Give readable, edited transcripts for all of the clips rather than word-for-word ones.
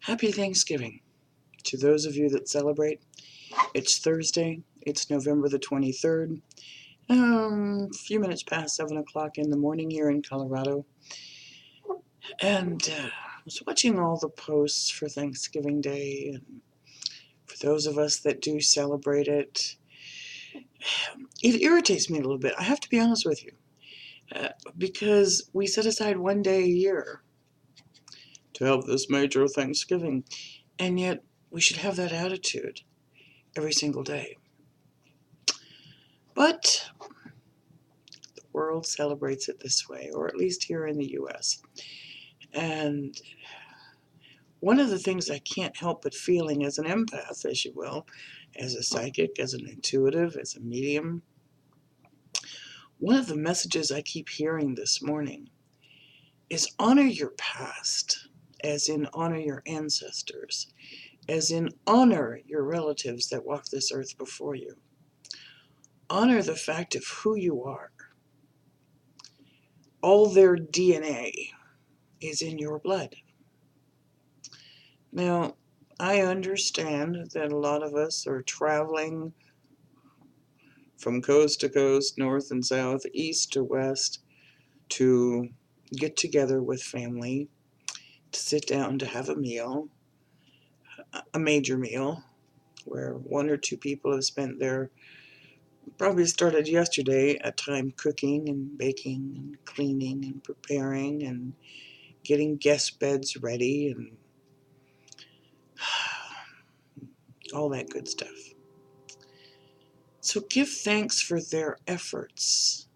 Happy Thanksgiving to those of you that celebrate. It's Thursday. It's November the 23rd. A few minutes past 7 o'clock in the morning here in Colorado. And I was watching all the posts for Thanksgiving Day. And for those of us that do celebrate it, it irritates me a little bit. I have to be honest with you. Because we set aside one day a year to have this major Thanksgiving. And yet we should have that attitude every single day. But the world celebrates it this way, or at least here in the US. And one of the things I can't help but feeling as an empath, as you will, as a psychic, as an intuitive, as a medium, one of the messages I keep hearing this morning is honor your past, as in honor your ancestors, as in honor your relatives that walk this earth before you. Honor the fact of who you are. All their DNA is in your blood. Now, I understand that a lot of us are traveling from coast to coast, north and south, east to west, to get together with family, to sit down to have a meal, a major meal, where one or two people have spent their, probably started yesterday, a time cooking and baking and cleaning and preparing and getting guest beds ready and all that good stuff. So give thanks for their efforts,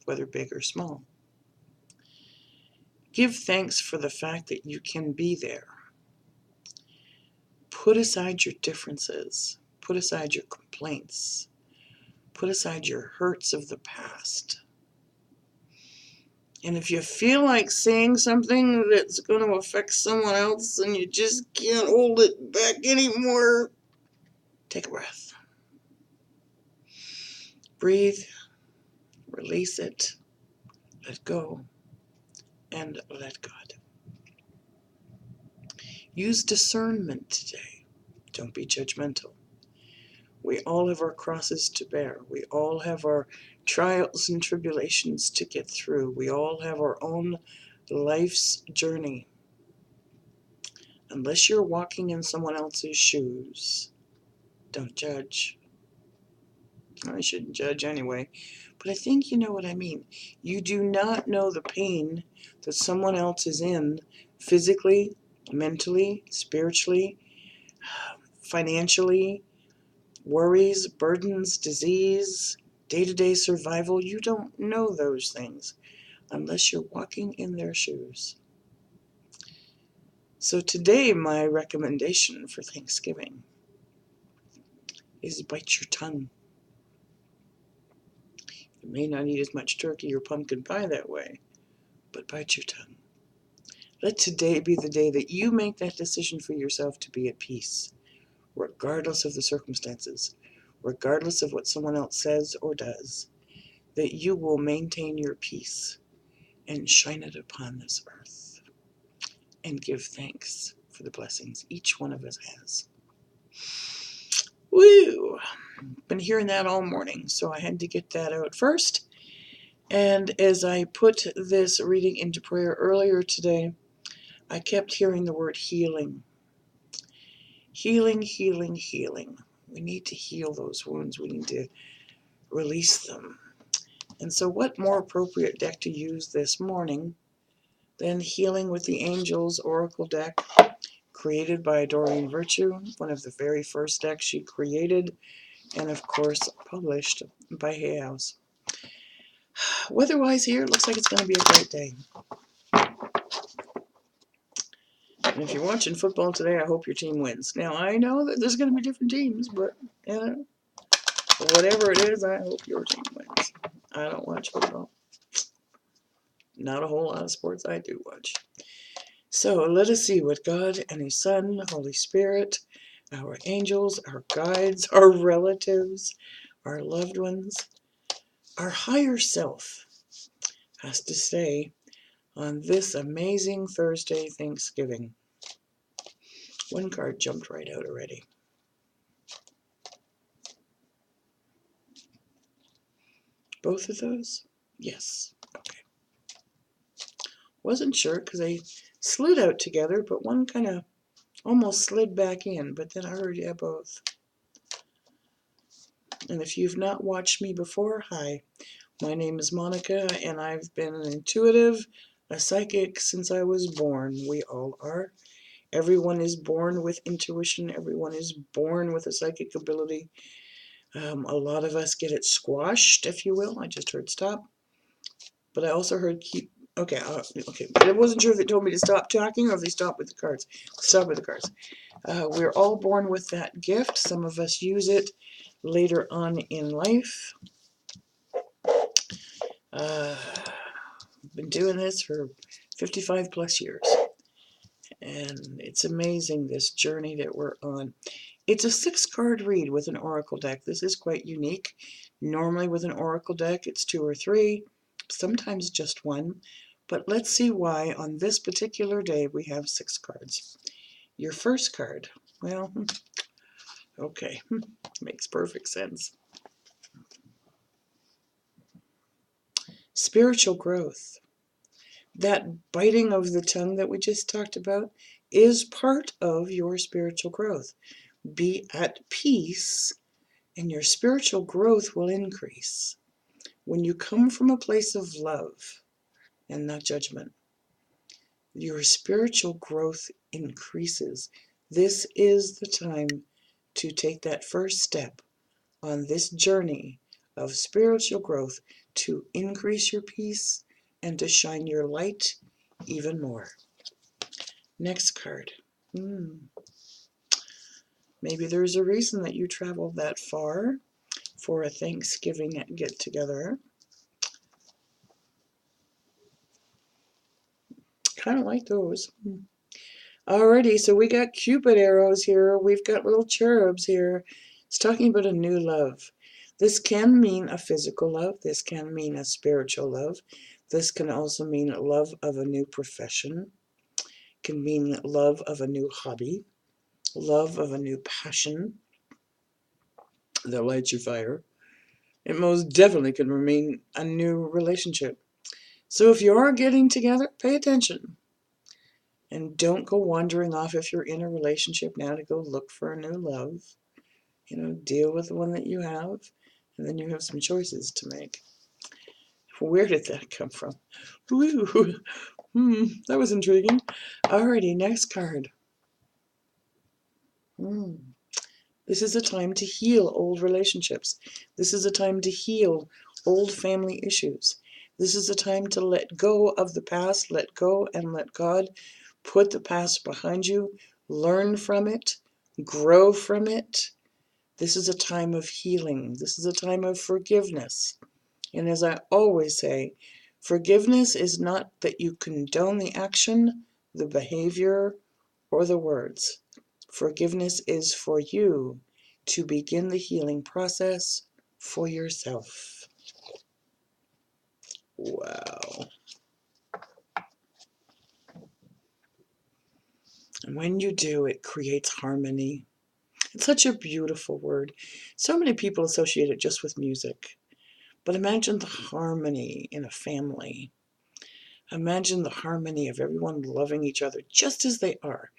whether big or small. Give thanks for the fact that you can be there. Put aside your differences. Put aside your complaints. Put aside your hurts of the past. And if you feel like saying something that's going to affect someone else and you just can't hold it back anymore, take a breath. Breathe. Release it. Let go. And let God. Use discernment today. Don't be judgmental. We all have our crosses to bear. We all have our trials and tribulations to get through. We all have our own life's journey. Unless you're walking in someone else's shoes, don't judge. I shouldn't judge anyway, but I think you know what I mean. You do not know the pain that someone else is in physically, mentally, spiritually, financially, worries, burdens, disease, day-to-day survival. You don't know those things unless you're walking in their shoes. So today, my recommendation for Thanksgiving is bite your tongue. You may not eat as much turkey or pumpkin pie that way, but bite your tongue. Let today be the day that you make that decision for yourself to be at peace, regardless of the circumstances, regardless of what someone else says or does, that you will maintain your peace and shine it upon this earth and give thanks for the blessings each one of us has. Woo! Been hearing that all morning, so I had to get that out first. And as I put this reading into prayer earlier today, I kept hearing the word healing. Healing, healing, healing. We need to heal those wounds. We need to release them. And so what more appropriate deck to use this morning than Healing with the Angels Oracle deck, created by Doreen Virtue, one of the very first decks she created, and of course published by Hay House. Weather-wise here, it looks like it's going to be a great day. And if you're watching football today, I hope your team wins. Now, I know that there's going to be different teams, but whatever it is, I hope your team wins. I don't watch football. Not a whole lot of sports I do watch. So let us see what God and His Son, Holy Spirit, our angels, our guides, our relatives, our loved ones, our higher self has to say on this amazing Thursday, Thanksgiving. One card jumped right out already. Both of those? Yes. Okay. Wasn't sure because they slid out together, but one kind of almost slid back in, but then I heard, yeah, both. And if you've not watched me before, hi. My name is Monica, and I've been an intuitive, a psychic since I was born. We all are. Everyone is born with intuition. Everyone is born with a psychic ability. A lot of us get it squashed, if you will. I just heard stop. But I also heard keep. Okay, okay. But I wasn't sure if it told me to stop talking or if they stopped with the cards. Stop with the cards. We're all born with that gift. Some of us use it later on in life. Been doing this for 55 plus years. And it's amazing, this journey that we're on. It's a 6-card read with an oracle deck. This is quite unique. Normally with an oracle deck, it's 2 or 3, sometimes just 1. But let's see why on this particular day we have 6 cards. Your first card, well, okay, makes perfect sense. Spiritual growth. That biting of the tongue that we just talked about is part of your spiritual growth. Be at peace, and your spiritual growth will increase. When you come from a place of love and not judgment, your spiritual growth increases. This is the time to take that first step on this journey of spiritual growth to increase your peace and to shine your light even more. Next card. Maybe there's a reason that you traveled that far for a Thanksgiving get-together. Kind of like those. Alrighty, so we got Cupid arrows here. We've got little cherubs here. It's talking about a new love. This can mean a physical love. This can mean a spiritual love. This can also mean love of a new profession. It can mean love of a new hobby. Love of a new passion that lights your fire. It most definitely could mean a new relationship. So if you are getting together, pay attention. And don't go wandering off if you're in a relationship now to go look for a new love. You know, deal with the one that you have, and then you have some choices to make. Where did that come from? Ooh, that was intriguing. Alrighty, next card. This is a time to heal old relationships. This is a time to heal old family issues. This is a time to let go of the past, let go and let God. Put the past behind you, learn from it, grow from it. This is a time of healing. This is a time of forgiveness. And as I always say, forgiveness is not that you condone the action, the behavior, or the words. Forgiveness is for you to begin the healing process for yourself. Wow. And when you do, it creates harmony. It's such a beautiful word. So many people associate it just with music. But imagine the harmony in a family. Imagine the harmony of everyone loving each other just as they are.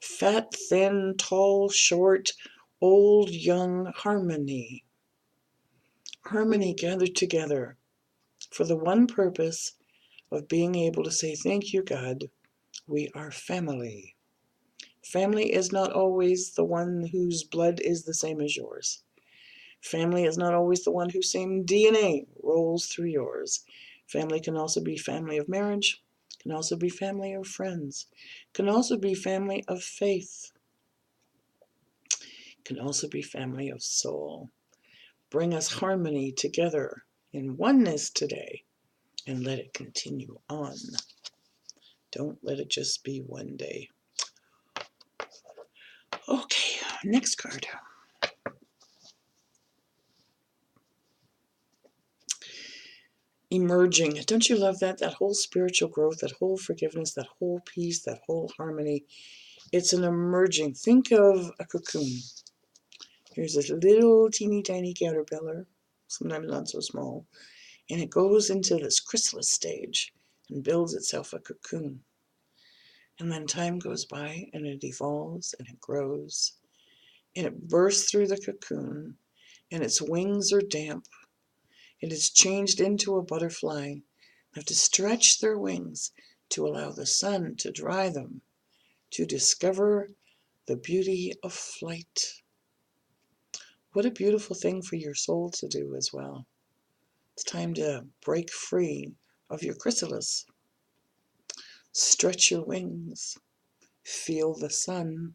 Fat, thin, tall, short, old, young, harmony. Harmony gathered together for the one purpose of being able to say, thank you, God, we are family. Family is not always the one whose blood is the same as yours. Family is not always the one whose same DNA rolls through yours. Family can also be family of marriage, can also be family of friends, can also be family of faith, can also be family of soul. Bring us harmony together in oneness today and let it continue on. Don't let it just be one day. Okay, next card. emerging. Don't you love that? That whole spiritual growth, that whole forgiveness, that whole peace, that whole harmony. It's an emerging. Think of a cocoon. Here's this little teeny tiny caterpillar, sometimes not so small, and it goes into this chrysalis stage and builds itself a cocoon. And then time goes by and it evolves and it grows and it bursts through the cocoon and its wings are damp. It is changed into a butterfly. They have to stretch their wings to allow the sun to dry them, to discover the beauty of flight. What a beautiful thing for your soul to do as well. It's time to break free of your chrysalis. Stretch your wings, feel the sun,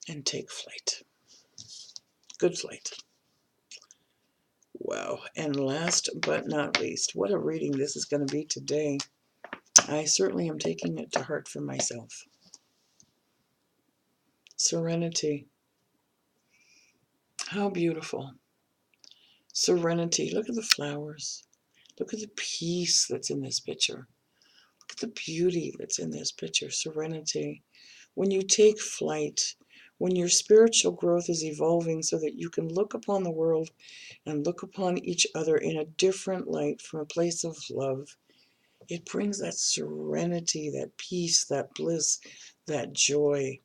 and take flight. Good flight. Wow. And last but not least, what a reading this is going to be today. I certainly am taking it to heart for myself. Serenity. How beautiful. Serenity. Look at the flowers. Look at the peace that's in this picture. Look at the beauty that's in this picture. Serenity. When you take flight, when your spiritual growth is evolving so that you can look upon the world and look upon each other in a different light from a place of love, it brings that serenity, that peace, that bliss, that joy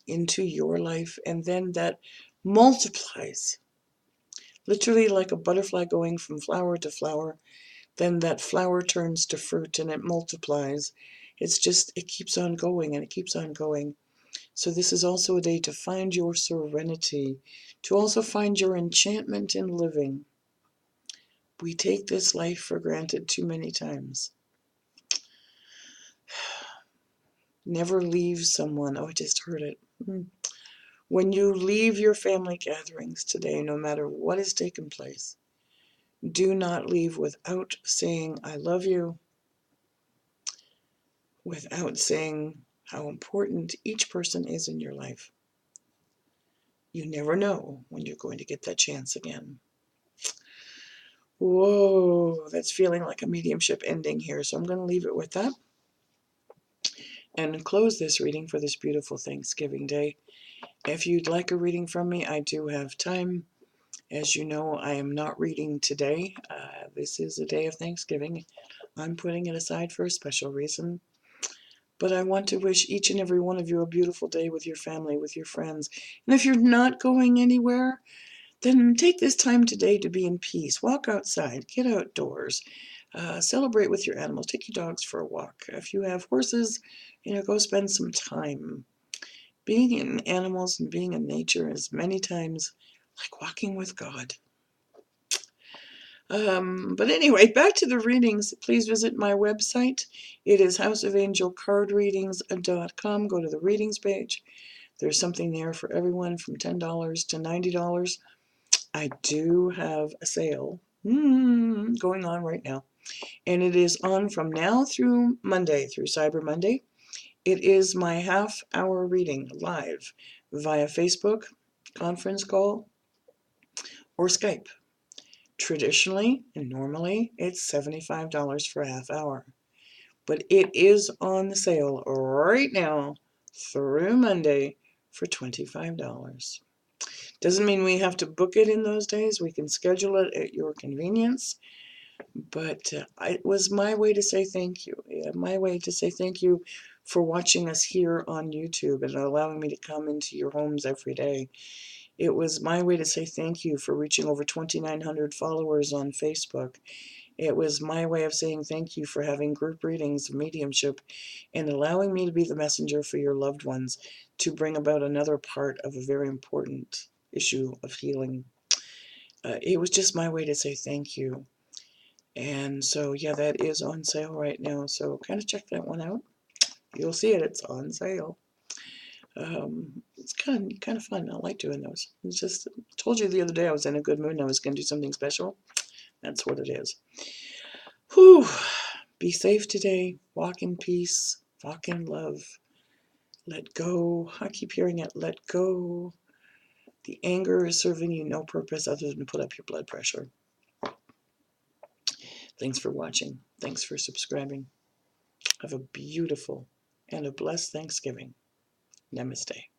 into your life, and then that multiplies. Literally like a butterfly going from flower to flower, then that flower turns to fruit and it multiplies. It keeps on going and it keeps on going. So this is also a day to find your serenity, to also find your enchantment in living. We take this life for granted too many times. Never leave someone. Oh, I just heard it. When you leave your family gatherings today, no matter what has taken place, do not leave without saying, I love you, without saying how important each person is in your life. You never know when you're going to get that chance again. Whoa, that's feeling like a mediumship ending here, so I'm going to leave it with that and close this reading for this beautiful Thanksgiving Day. If you'd like a reading from me, I do have time. As you know, I am not reading today. This is a day of Thanksgiving. I'm putting it aside for a special reason. But I want to wish each and every one of you a beautiful day with your family, with your friends. And if you're not going anywhere, then take this time today to be in peace. Walk outside, get outdoors, celebrate with your animals, take your dogs for a walk. If you have horses, go spend some time. Being in animals and being in nature is many times like walking with God. But anyway, back to the readings. Please visit my website. It is houseofangelcardreadings.com. Go to the readings page. There's something there for everyone from $10 to $90. I do have a sale going on right now. And it is on from now through Monday, through Cyber Monday. It is my half-hour reading live via Facebook, conference call, or Skype. Traditionally and normally, it's $75 for a half hour. But it is on the sale right now through Monday for $25. Doesn't mean we have to book it in those days. We can schedule it at your convenience. But it was my way to say thank you. My way to say thank you for watching us here on YouTube and allowing me to come into your homes every day. It was my way to say thank you for reaching over 2,900 followers on Facebook. It was my way of saying thank you for having group readings of mediumship and allowing me to be the messenger for your loved ones to bring about another part of a very important issue of healing. It was just my way to say thank you. And so, yeah, that is on sale right now. So kind of check that one out. You'll see it. It's on sale. It's kind of fun. I like doing those. It's just, I told you the other day I was in a good mood and I was going to do something special. That's what it is. Whew. Be safe today. Walk in peace. Walk in love. Let go. I keep hearing it. Let go. The anger is serving you no purpose other than to put up your blood pressure. Thanks for watching. Thanks for subscribing. Have a beautiful and a blessed Thanksgiving. Namaste.